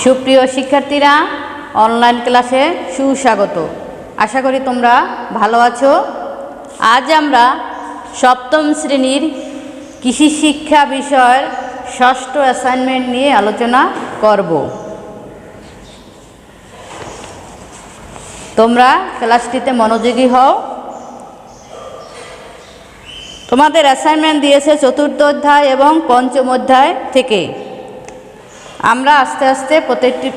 সুপ্রিয় শিক্ষার্থীরা, অনলাইন ক্লাসে সুস্বাগত। আশা করি তোমরা ভালো আছো। আজ আমরা সপ্তম শ্রেণীর কৃষি শিক্ষা বিষয়ের ষষ্ঠ অ্যাসাইনমেন্ট নিয়ে আলোচনা করব। তোমরা ক্লাসটিতে মনোযোগী হও। তোমাদের অ্যাসাইনমেন্ট দিয়েছে চতুর্থ অধ্যায় এবং পঞ্চম অধ্যায় থেকে। আমরা আস্তে আস্তে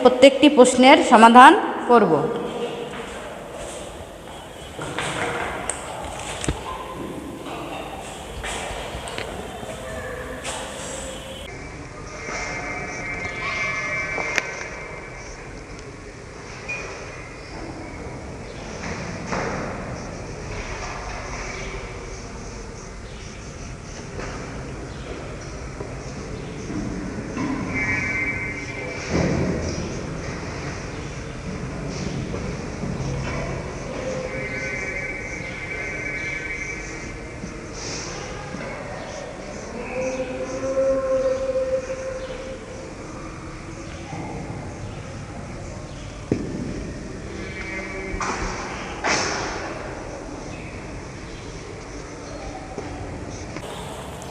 প্রত্যেকটি প্রশ্নের সমাধান করব।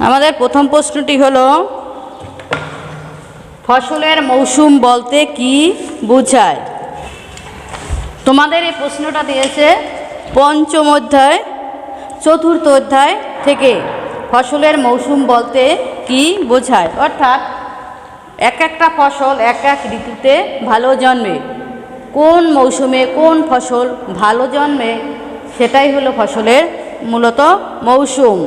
আমাদের প্রথম প্রশ্নটি হলো, ফসলের মৌসুম বলতে কি বোঝায়? তোমাদের এই প্রশ্নটা দিয়েছে পঞ্চম অধ্যায় চতুর্থ অধ্যায় থেকে। ফসলের মৌসুম বলতে কি বোঝায়, অর্থাৎ এক একটা ফসল এক এক ঋতুতে ভালো জন্মে। কোন মৌসুমে কোন ফসল ভালো জন্মে সেটাই হলো ফসলের মূলত মৌসুম।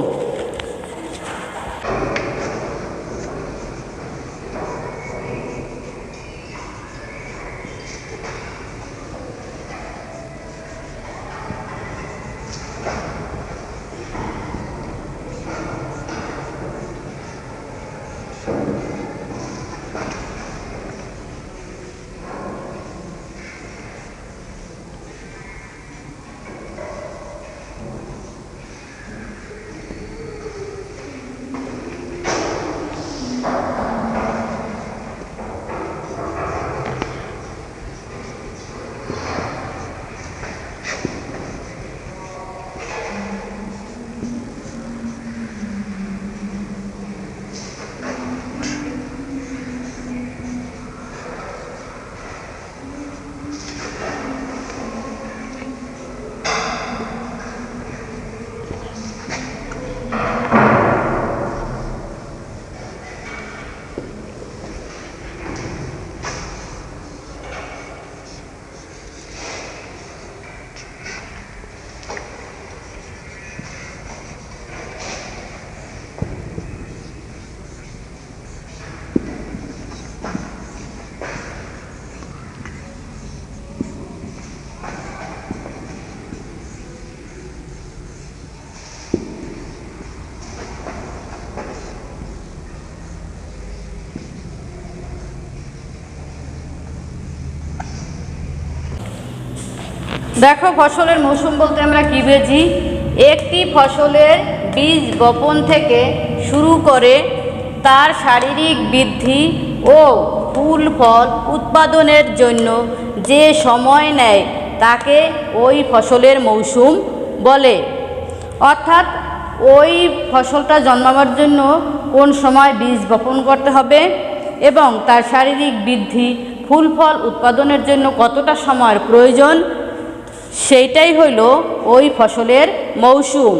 দেখো, ফসলের মৌসুম বলতে আমরা কী বুঝি? একটি ফসলের বীজ বপন থেকে শুরু করে তার শারীরিক বৃদ্ধি ও ফুল ফল উৎপাদনের জন্য যে সময় নেয় তাকে ওই ফসলের মৌসুম বলে। অর্থাৎ ওই ফসলটা জন্মাবার জন্য কোন সময় বীজ বপন করতে হবে এবং তার শারীরিক বৃদ্ধি ফুল ফল উৎপাদনের জন্য কতটা সময়ের প্রয়োজন, সেইটাই হইল ওই ফসলের মৌসুম।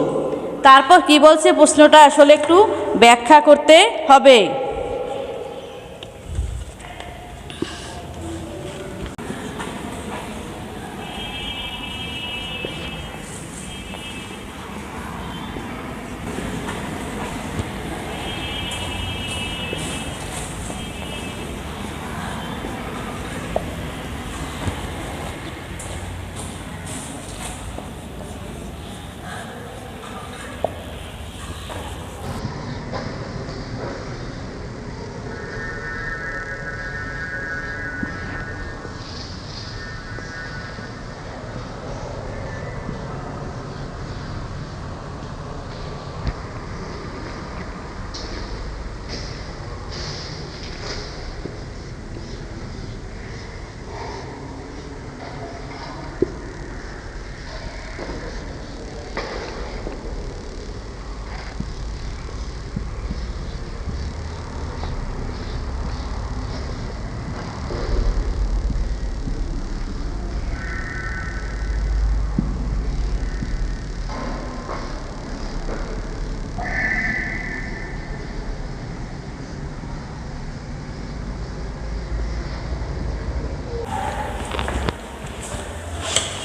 তারপর কি বলছে প্রশ্নটা আসলে একটু ব্যাখ্যা করতে হবে।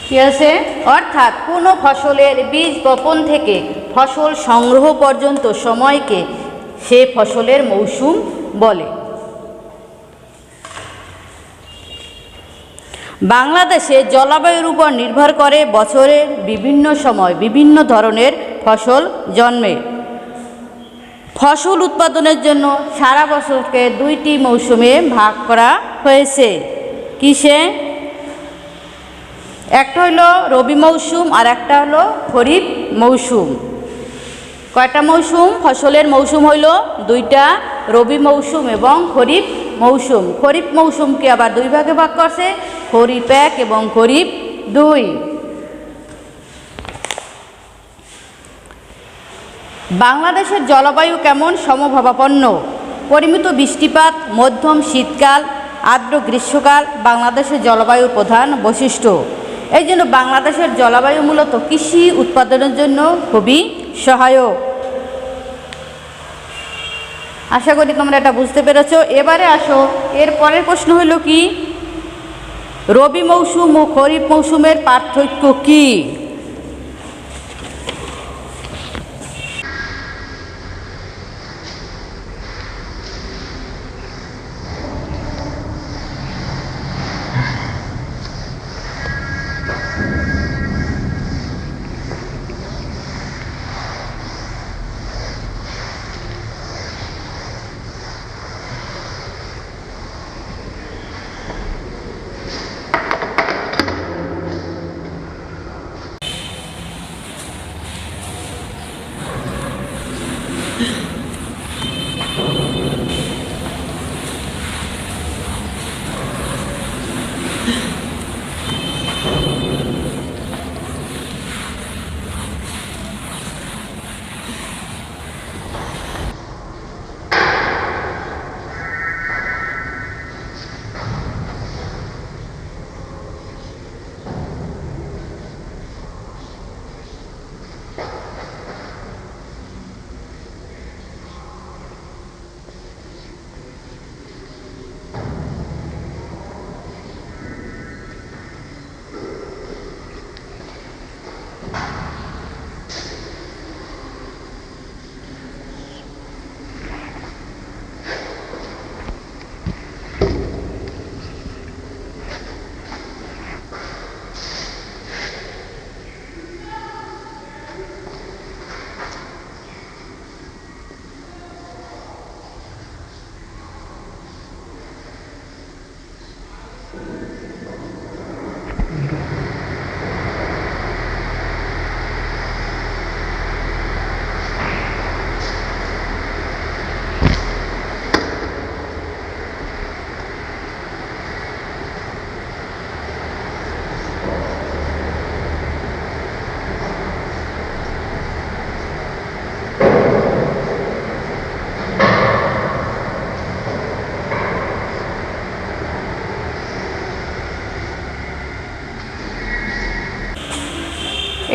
কি আছে? অর্থাৎ কোনো ফসলের বীজ বপন থেকে ফসল সংগ্রহ পর্যন্ত সময়কে সে ফসলের মৌসুম বলে। বাংলাদেশে জলবায়ুর উপর নির্ভর করে বছরের বিভিন্ন সময় বিভিন্ন ধরনের ফসল জন্মে। ফসল উৎপাদনের জন্য সারা বছরকে দুইটি মৌসুমে ভাগ করা হয়েছে। কিসে? একটা হলো রবি মৌসুম আর একটা হলো খরিফ মৌসুম। কয়টা মৌসুম? ফসলের মৌসুম হইল দুইটা, রবি মৌসুম এবং খরিফ মৌসুম। খরিফ মৌসুমকে আবার দুই ভাগে ভাগ করছে, খরিফ 1 এবং খরিফ 2। বাংলাদেশের জলবায়ু কেমন? সমভাবাপন্ন। পরিমিত বৃষ্টিপাত, মধ্যম শীতকাল, আর্দ্র গ্রীষ্মকাল বাংলাদেশের জলবায়ুর প্রধান বৈশিষ্ট্য। এই জন্য বাংলাদেশের জলবায়ু মূলত কৃষি উৎপাদনের জন্য খুবই সহায়ক। আশা করি তোমরা এটা বুঝতে পেরেছ। এবারে আসো, এর পরের প্রশ্ন হইল কি, রবি মৌসুম ও খরিফ মৌসুমের পার্থক্য কি?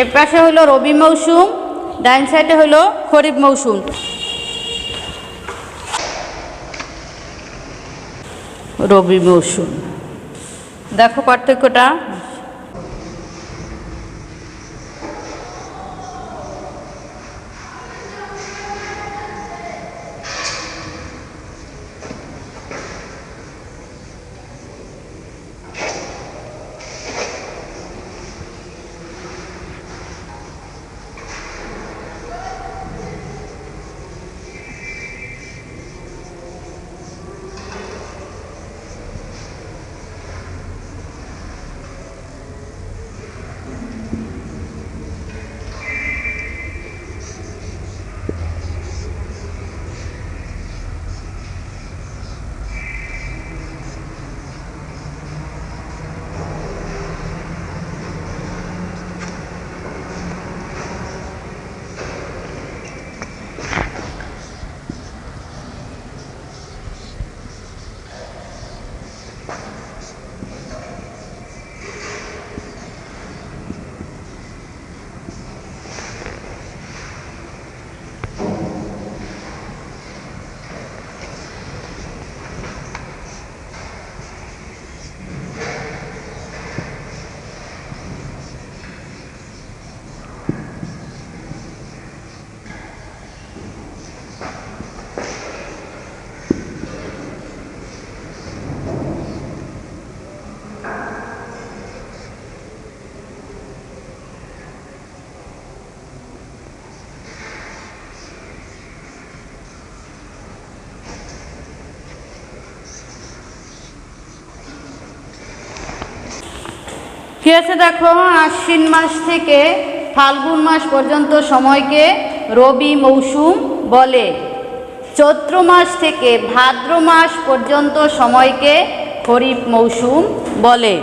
এর পাশে হলো রবি মৌসুম, ডাইন সাইডে হলো খরিফ মৌসুম। রবি মৌসুম দেখো পার্থক্যটা। কি আছে দেখো, আশ্বিন মাস থেকে ফাল্গুন মাস পর্যন্ত সময়কে রবি মৌসুম বলে। চৈত্র মাস থেকে ভাদ্র মাস পর্যন্ত সময়কে খরিফ মৌসুম বলে।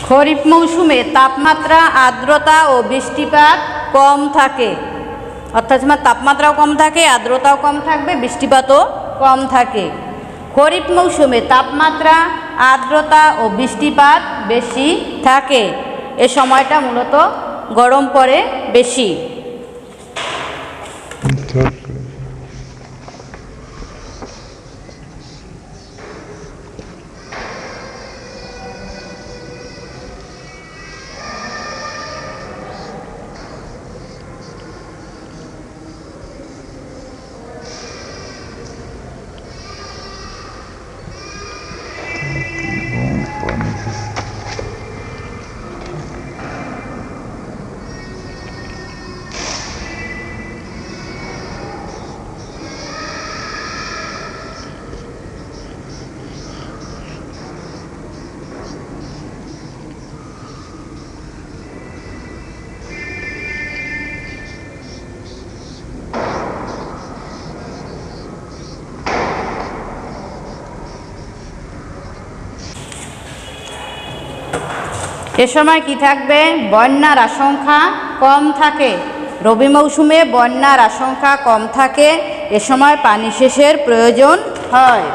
খরিফ মৌসুমে তাপমাত্রা, আর্দ্রতা ও বৃষ্টিপাত কম থাকে। অর্থাৎ তাপমাত্রাও কম থাকে, আর্দ্রতাও কম থাকবে, বৃষ্টিপাতও কম থাকে। খরিফ মৌসুমে তাপমাত্রা, আর্দ্রতা ও বৃষ্টিপাত বেশি থাকে। এ সময়টা মূলত গরম পড়ে বেশি। এ সময় কি থাকবে? বন্যার আশঙ্কা কম থাকে। রবি মৌসুমে বন্যার আশঙ্কা কম থাকে। এ সময় পানি সেচের প্রয়োজন হয়।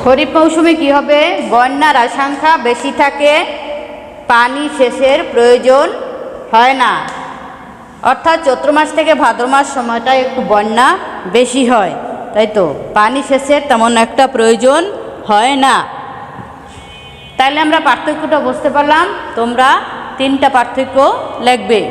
খরিফ মৌসুমে কি হবে? বন্যার আশঙ্কা বেশি থাকে, পানি সেচের প্রয়োজন হয় না। অর্থাৎ চৈত্র মাস থেকে ভাদ্র মাস সময়টায় একটু বন্যা বেশি হয়, তাই তো পানি সেচের তেমন একটা প্রয়োজন হয় না। তাইলে আমরা পার্থক্যটা বুঝতে পারলাম। তোমরা 3টা পার্থক্য লিখবে।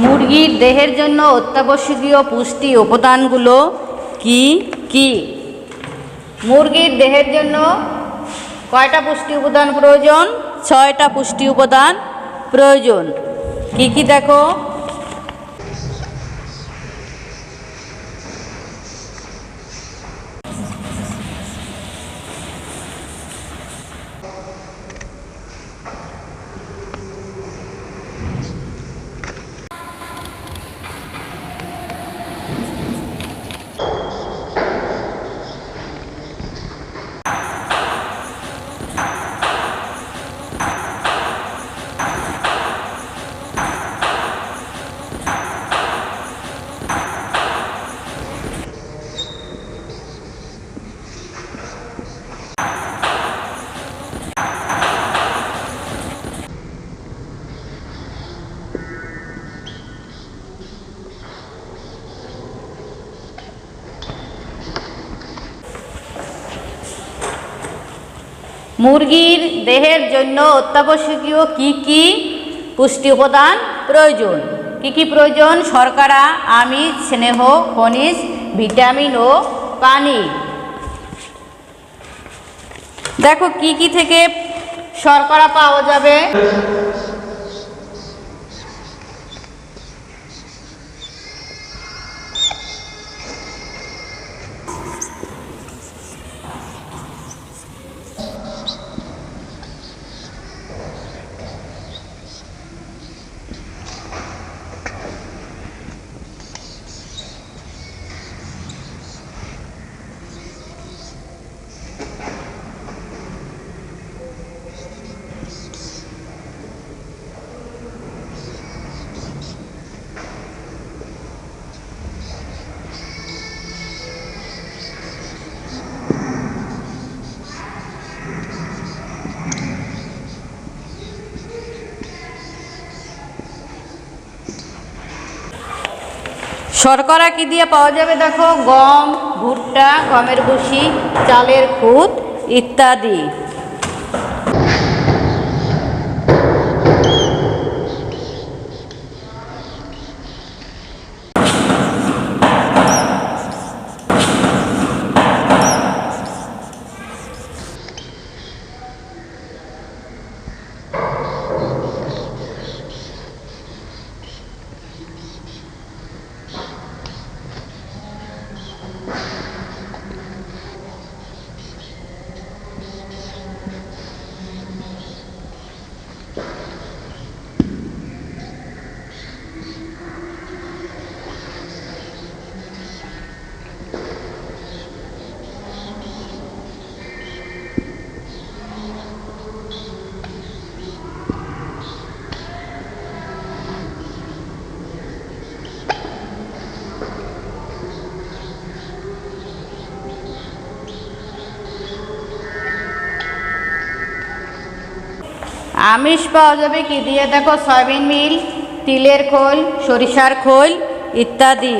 মুরগির দেহের জন্য অত্যাবশ্যকীয় পুষ্টি উপাদানগুলো কি কি? মুরগির দেহের জন্য কয়টা পুষ্টি উপাদান প্রয়োজন? 6টা পুষ্টি উপাদান প্রয়োজন। কি কি দেখো? মুরগির দেহের জন্য অত্যাবশ্যকীয় কি কি পুষ্টি উপাদান প্রয়োজন? কি কি প্রয়োজন? শর্করা, আমিষ, স্নেহ, খনিজ, ভিটামিন ও পানি। দেখো কি কি থেকে শর্করা পাওয়া যাবে? শর্করা কি দিয়ে পাওয়া যাবে? দেখো গম, ভুট্টা, গমের ভুসি, চালের খুদ ইত্যাদি। আমিষ পাওয়া যাবে কি দিয়ে? দেখো সয়াবিন মিল, তিলের খোল, সরিষার খোল ইত্যাদি।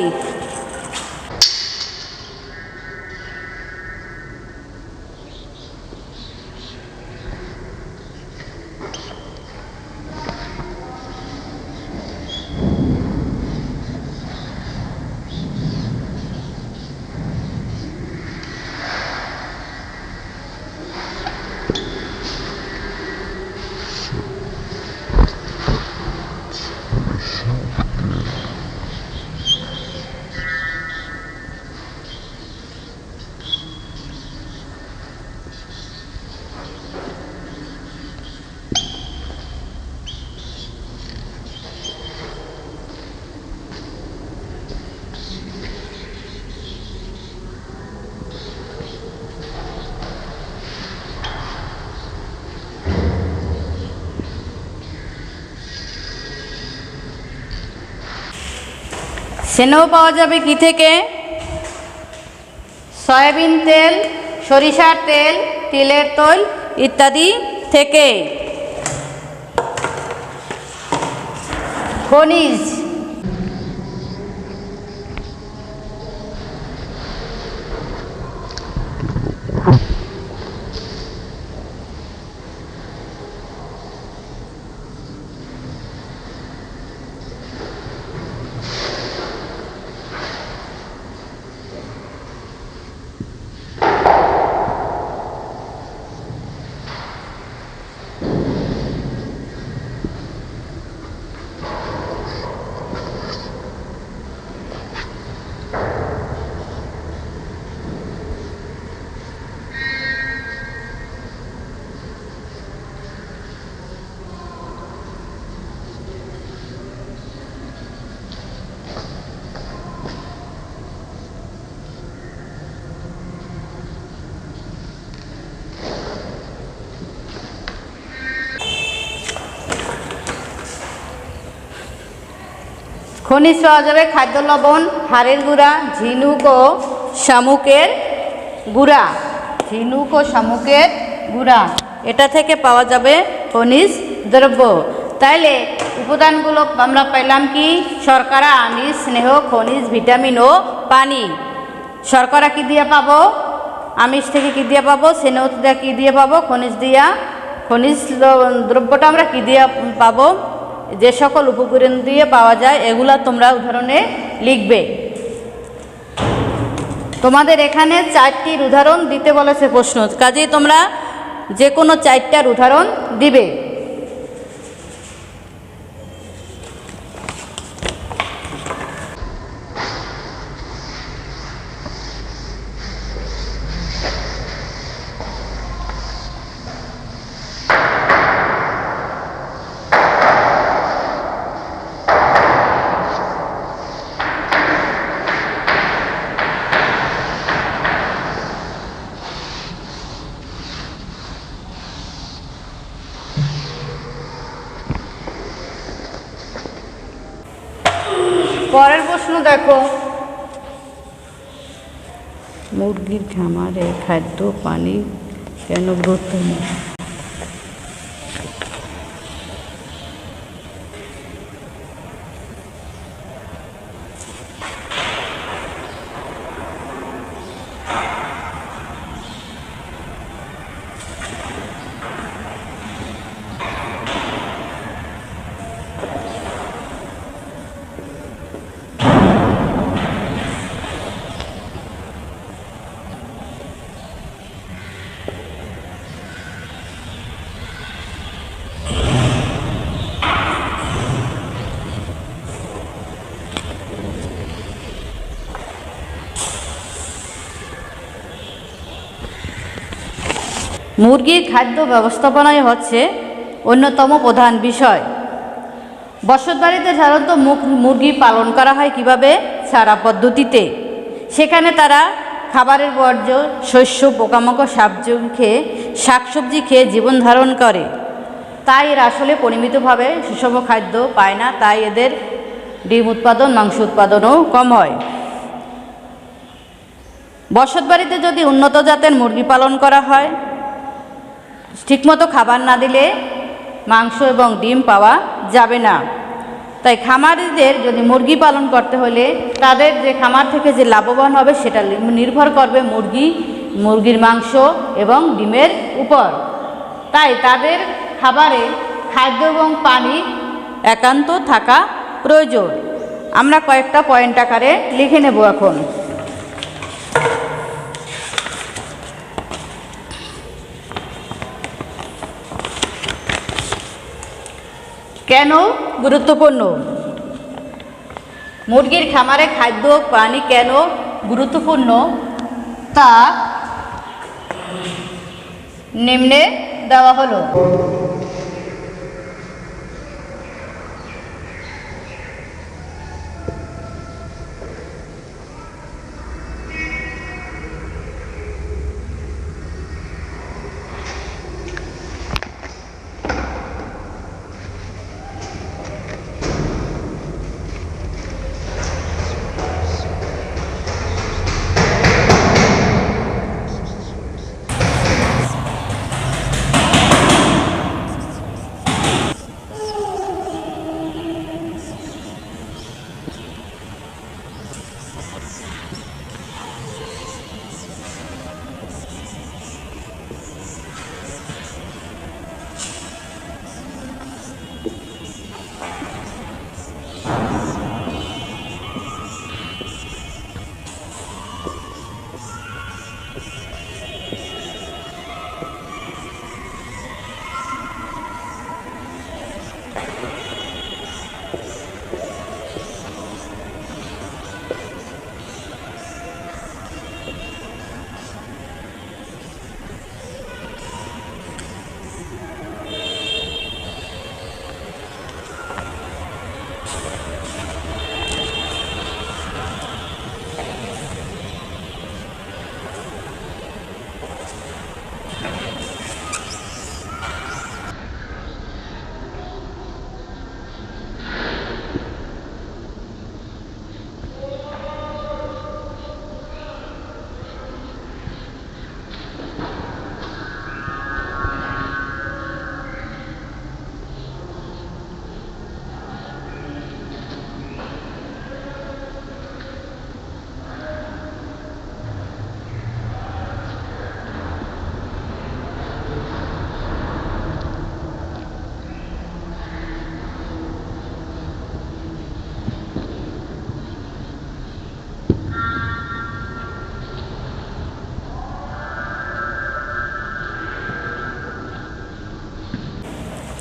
স্নেহ পাওয়া যাবে কি থেকে? সয়াবিন তেল, সরিষার তেল, তিলের তেল ইত্যাদি থেকে। খনিজ খনিজ পাওয়া যাবে খাদ্য লবণ, হাড়ের গুঁড়া, ঝিনুক ও শামুকের গুঁড়া। ঝিনুক ও শামুকের গুঁড়া এটা থেকে পাওয়া যাবে খনিজ দ্রব্য। তাইলে উপাদানগুলো আমরা পেলাম কি? শর্করা, আমিষ, স্নেহ, খনিজ, ভিটামিন ও পানি। শর্করা কি দিয়ে পাবো? আমিষ থেকে কি দিয়ে পাবো? স্নেহ দিয়ে কি দিয়ে পাবো? খনিজ দিয়া। খনিজ দ্রব্যটা আমরা কি দিয়ে পাবো? যে সকল উপকরণ দিয়ে পাওয়া যায় এগুলা তোমরা উদাহরণে লিখবে। তোমাদের এখানে 4টির উদাহরণ দিতে বলেছে প্রশ্ন, কাজেই তোমরা যে কোনো 4টার উদাহরণ দিবে। পরের প্রশ্ন দেখো, মুরগির খামারে খাদ্য পানি কেন গুরুত্বপূর্ণ? মুরগির খাদ্য ব্যবস্থাপনাই হচ্ছে অন্যতম প্রধান বিষয়। বসতবাড়িতে সাধারণত মুরগি পালন করা হয় কিভাবে? ছাড়া পদ্ধতিতে। সেখানে তারা খাবারের বর্জ্য, শস্য, পোকামাকড়, শাকসবজি খেয়ে জীবন ধারণ করে। তাই এরা আসলে পরিমিতভাবে সুষম খাদ্য পায় না, তাই এদের ডিম উৎপাদন, মাংস উৎপাদনও কম হয়। বসতবাড়িতে যদি উন্নত জাতের মুরগি পালন করা হয়, ঠিকমতো খাবার না দিলে মাংস এবং ডিম পাওয়া যাবে না। তাই খামারিদের যদি মুরগি পালন করতে হলে তাদের যে খামার থেকে যে লাভবান হবে সেটা নির্ভর করবে মুরগির মাংস এবং ডিমের উপর। তাই তাদের খাবারে খাদ্য এবং পানি একান্ত থাকা প্রয়োজন। আমরা কয়েকটা পয়েন্ট আকারে লিখে নেব এখন। কেন গুরুত্বপূর্ণ? মুরগির খামারে খাদ্য পানি কেন গুরুত্বপূর্ণ তা নিম্নে দেওয়া হলো।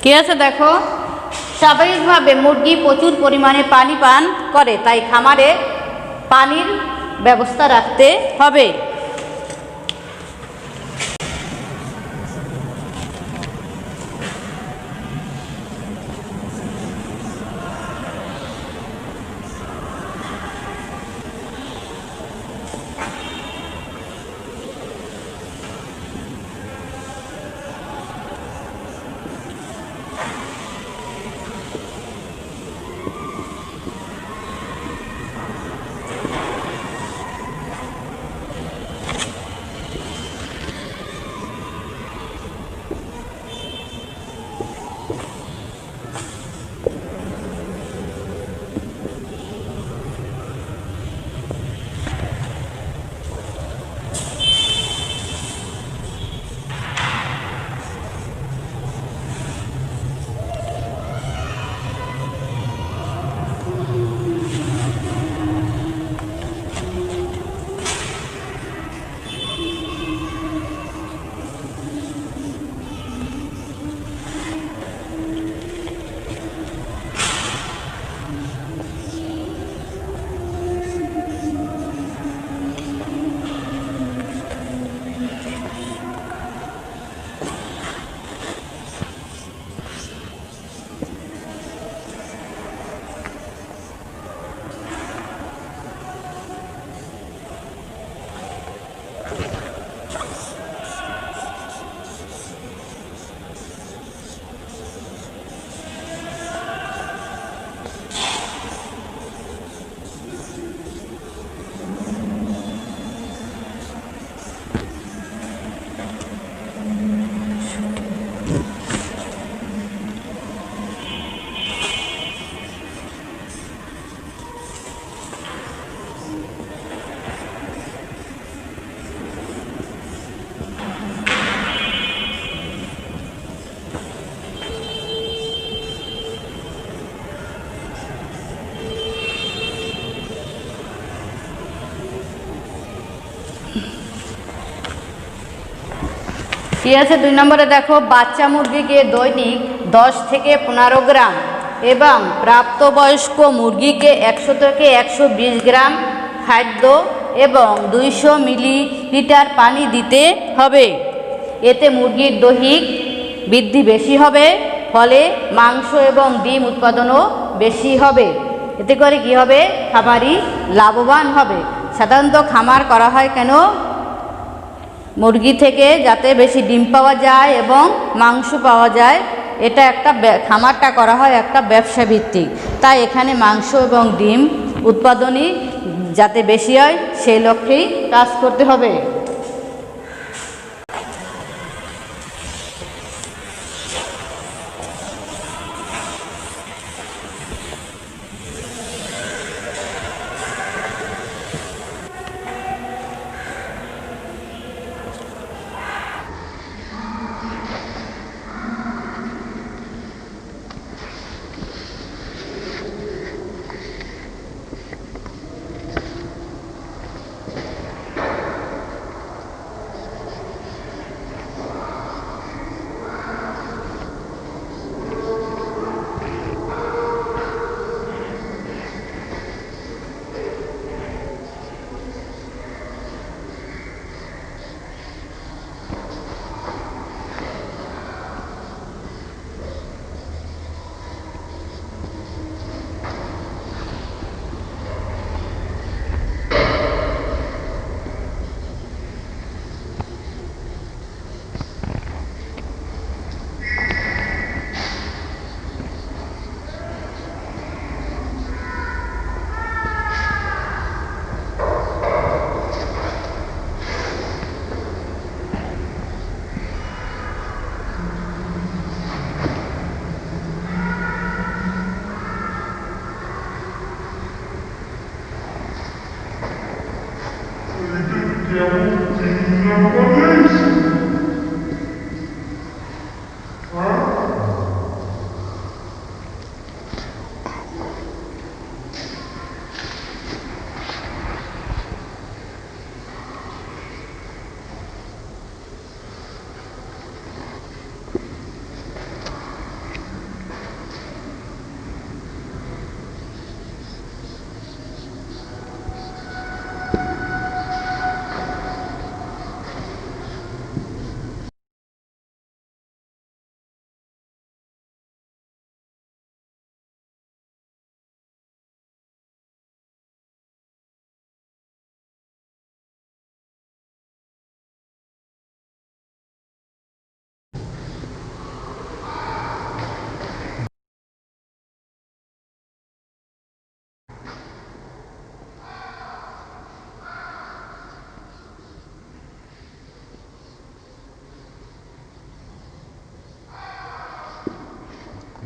কি আছে দেখো, স্বাভাবিকভাবে মুরগি প্রচুর পরিমাণে পানি পান করে, তাই খামারে পানির ব্যবস্থা রাখতে হবে। কি আছে 2 নম্বরে দেখো, বাচ্চা মুরগিকে দৈনিক 10 থেকে 15 গ্রাম এবং প্রাপ্তবয়স্ক মুরগিকে 100 থেকে 120 গ্রাম খাদ্য এবং 200 মিলিলিটার পানি দিতে হবে। এতে মুরগির দৈহিক বৃদ্ধি বেশি হবে, ফলে মাংস এবং ডিম উৎপাদনও বেশি হবে। এতে করে কি হবে, খামারি লাভবান হবে। সাধারণত খামার করা হয় কেন, মুরগি থেকে যাতে বেশি ডিম পাওয়া যায় এবং মাংস পাওয়া যায়। এটা একটা খামারটা করা হয় একটা ব্যবসা ভিত্তিক, তাই এখানে মাংস এবং ডিম উৎপাদনই যাতে বেশি হয় সেই লক্ষ্যেই কাজ করতে হবে।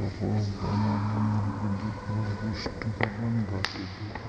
এবং অন্যান্য পুষ্টিগুণ ঘটে দেখা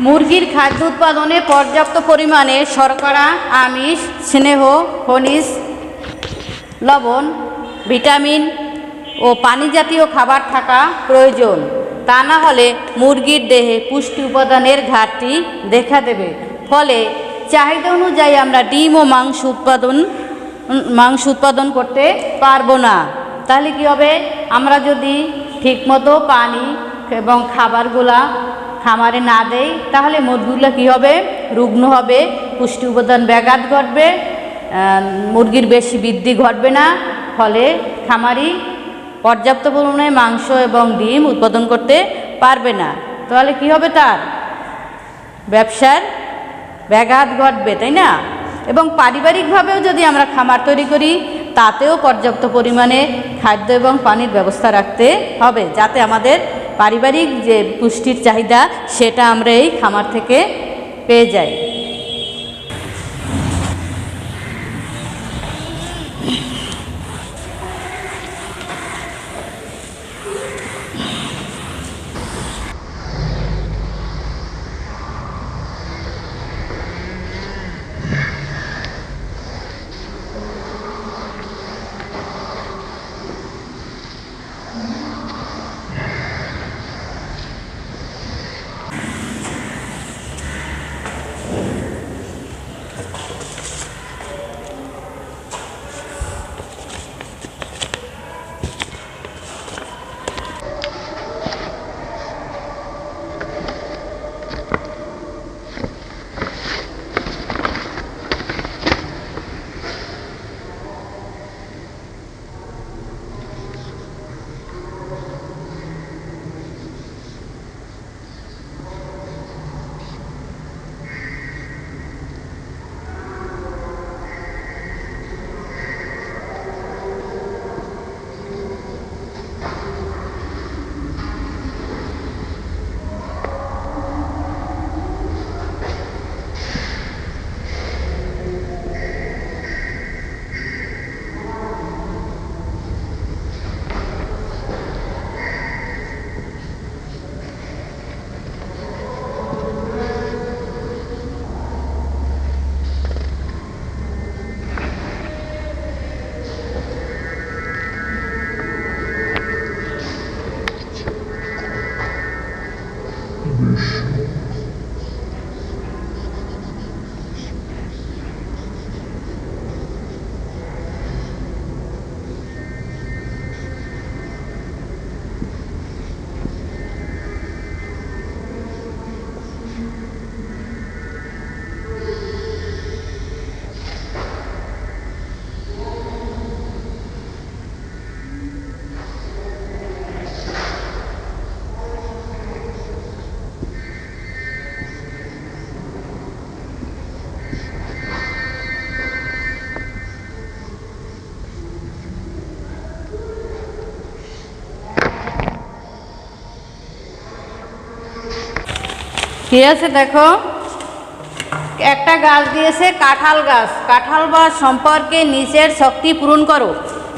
মুরগির খাদ্য উৎপাদনে পর্যাপ্ত পরিমাণে শর্করা, আমিষ, স্নেহ, খনিজ লবণ, ভিটামিন ও পানি জাতীয় খাবার থাকা প্রয়োজন। তা না হলে মুরগির দেহে পুষ্টি উপাদানের ঘাটতি দেখা দেবে। ফলে চাহিদা অনুযায়ী আমরা ডিম ও মাংস উৎপাদন করতে পারবো না। তাহলে কী হবে, আমরা যদি ঠিকমতো পানি এবং খাবারগুলা খামারে না দেই তাহলে মুরগিগুলো কী হবে, রুগ্ন হবে, পুষ্টি উপাদান ব্যাঘাত ঘটবে, মুরগির বেশি বৃদ্ধি ঘটবে না। ফলে খামারি পর্যাপ্ত পরিমাণে মাংস এবং ডিম উৎপাদন করতে পারবে না। তাহলে কী হবে, তার ব্যবসার ব্যাঘাত ঘটবে, তাই না? এবং পারিবারিকভাবেও যদি আমরা খামার তৈরি করি তাতেও পর্যাপ্ত পরিমাণে খাদ্য এবং পানির ব্যবস্থা রাখতে হবে, যাতে আমাদের পারিবারিক যে পুষ্টির চাহিদা সেটা আমরা এই খামার থেকে পেয়ে যাই। কি আছে দেখো, একটা গাছ দিয়েছে কাঁঠাল গাছ। কাঁঠাল গাছ সম্পর্কে নিচের শক্তি পূরণ করো।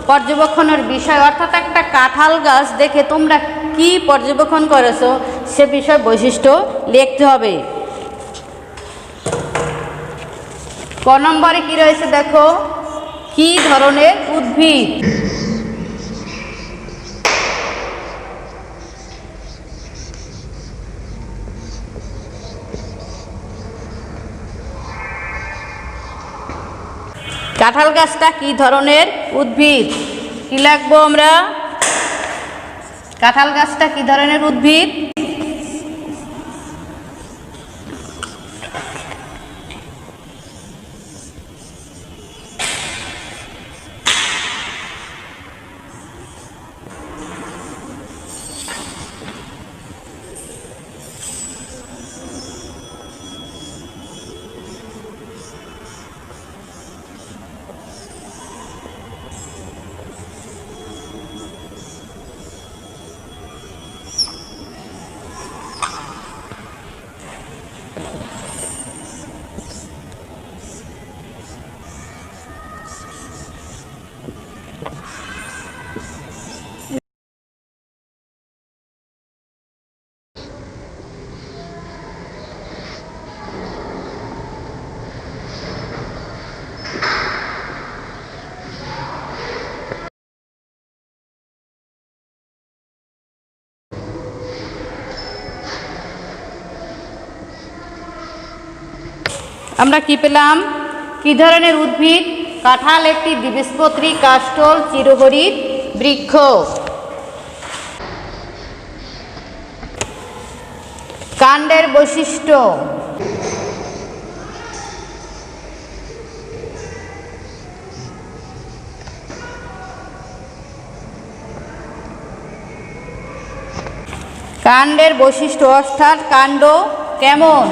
পর্যবেক্ষণের বিষয়, অর্থাৎ একটা কাঁঠাল গাছ দেখে তোমরা কি পর্যবেক্ষণ করেছো সে বিষয় বৈশিষ্ট্য লিখতে হবে। ক নম্বরে কি রয়েছে দেখো, কি ধরনের উদ্ভিদ। কাঁঠাল গাছটা কি ধরনের উদ্ভিদ, কি লিখবো আমরা? কাঁঠাল গাছটা কি ধরনের উদ্ভিদ? আমরা কি পেলাম? কি ধরনের উদ্ভিদ? কাঁঠাল একটি দ্বিবীজপত্রী কাষ্ঠল চিরহরিৎ বৃক্ষ। কাণ্ডের বৈশিষ্ট্য। কাণ্ডের বৈশিষ্ট্য অর্থাৎ কাণ্ড কেমন?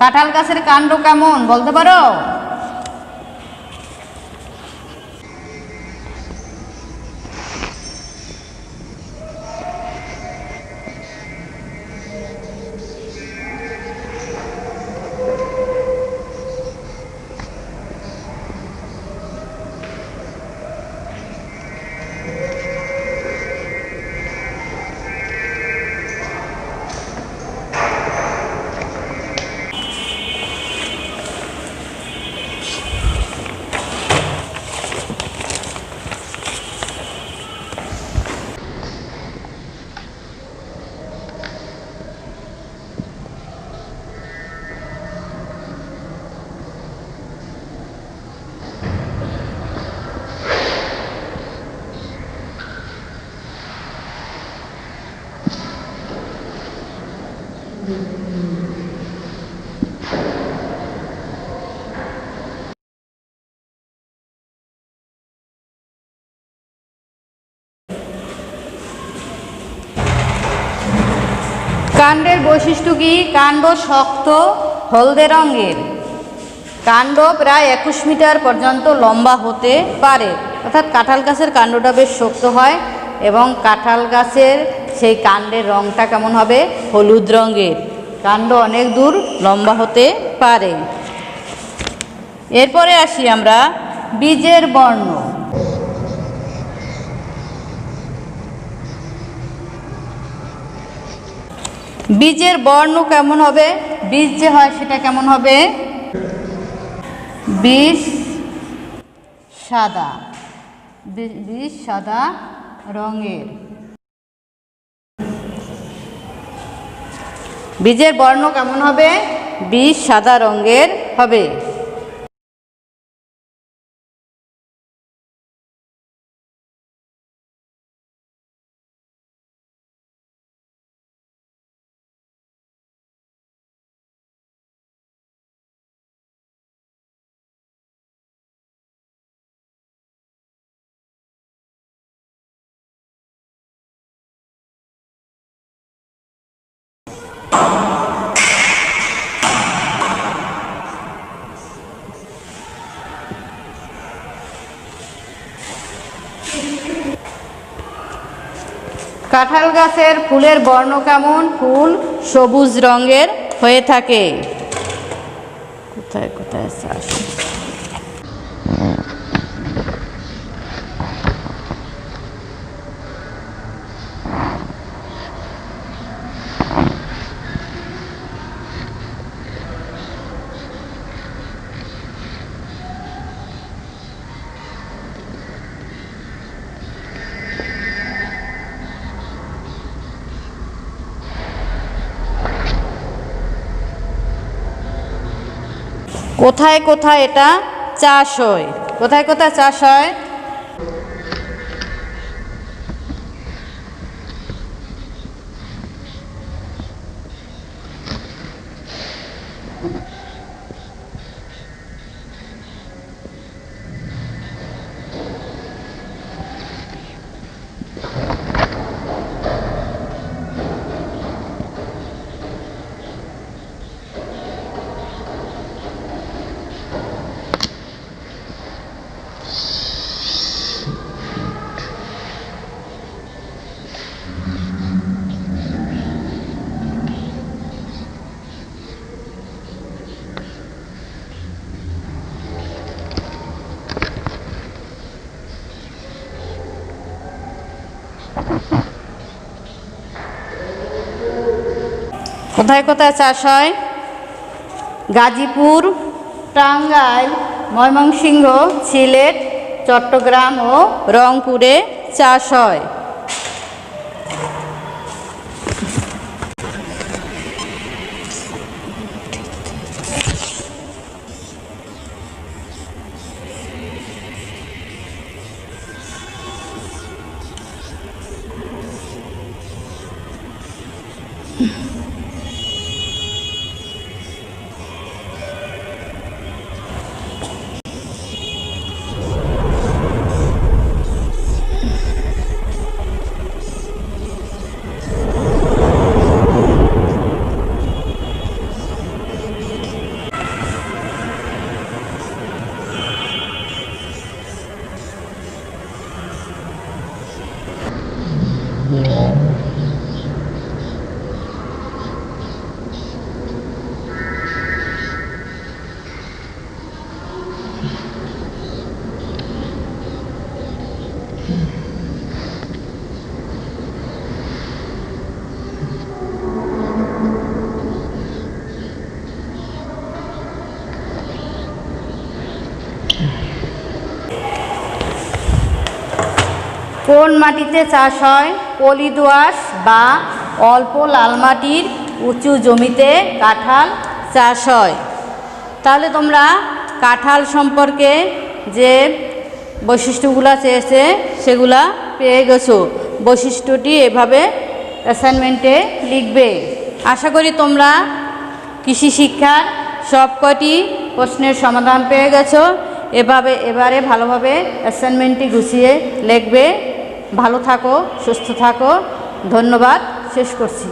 কাঁঠাল গাছের কাণ্ড কেমন বলতে পারো? কাণ্ডের বৈশিষ্ট্য কি? কাণ্ড শক্ত হলদে রঙের। কাণ্ড প্রায় 21 মিটার পর্যন্ত লম্বা হতে পারে, অর্থাৎ কাঁঠাল গাছের কাণ্ডটা বেশ শক্ত হয় এবং কাঁঠাল গাছের সেই কাণ্ডের রঙটা কেমন হবে? হলুদ রঙের। কাণ্ড অনেক দূর লম্বা হতে পারে। এরপরে আসি আমরা বীজের বর্ণ। বীজের বর্ণ কেমন হবে? বীজ যে হয় সেটা কেমন হবে? বীজ সাদা, বীজ সাদা রঙের। বীজের বর্ণ কেমন হবে? বীজ সাদা রঙের হবে। কাঁঠাল গাছের ফুলের বর্ণ কেমন? ফুল সবুজ রঙের হয়ে থাকে। কোথায় কোথায় চাষ হয়? কোথায় কোথায় এটা চাষ হয়? কোথায় কোথায় চাষ হয়? কোথায় কোথায় চাষ হয়? গাজীপুর, টাঙ্গাইল, ময়মনসিংহ, সিলেট, চট্টগ্রাম ও রংপুরে চাষ হয়। কোন মাটিতে চাষ হয়? পলি দোআঁশ বা অল্প লাল মাটির উঁচু জমিতে কাঁঠাল চাষ হয়। তাহলে তোমরা কাঁঠাল সম্পর্কে যে বৈশিষ্ট্যগুলো চেয়েছে সেগুলা পেয়ে গেছো। বৈশিষ্ট্যটি এভাবে অ্যাসাইনমেন্টে লিখবে। আশা করি তোমরা কৃষি শিক্ষার সবকটি প্রশ্নের সমাধান পেয়ে গেছো। এবারে ভালোভাবে অ্যাসাইনমেন্টটি গুছিয়ে লিখবে। ভালো থাকো, সুস্থ থাকো। ধন্যবাদ। শেষ করছি।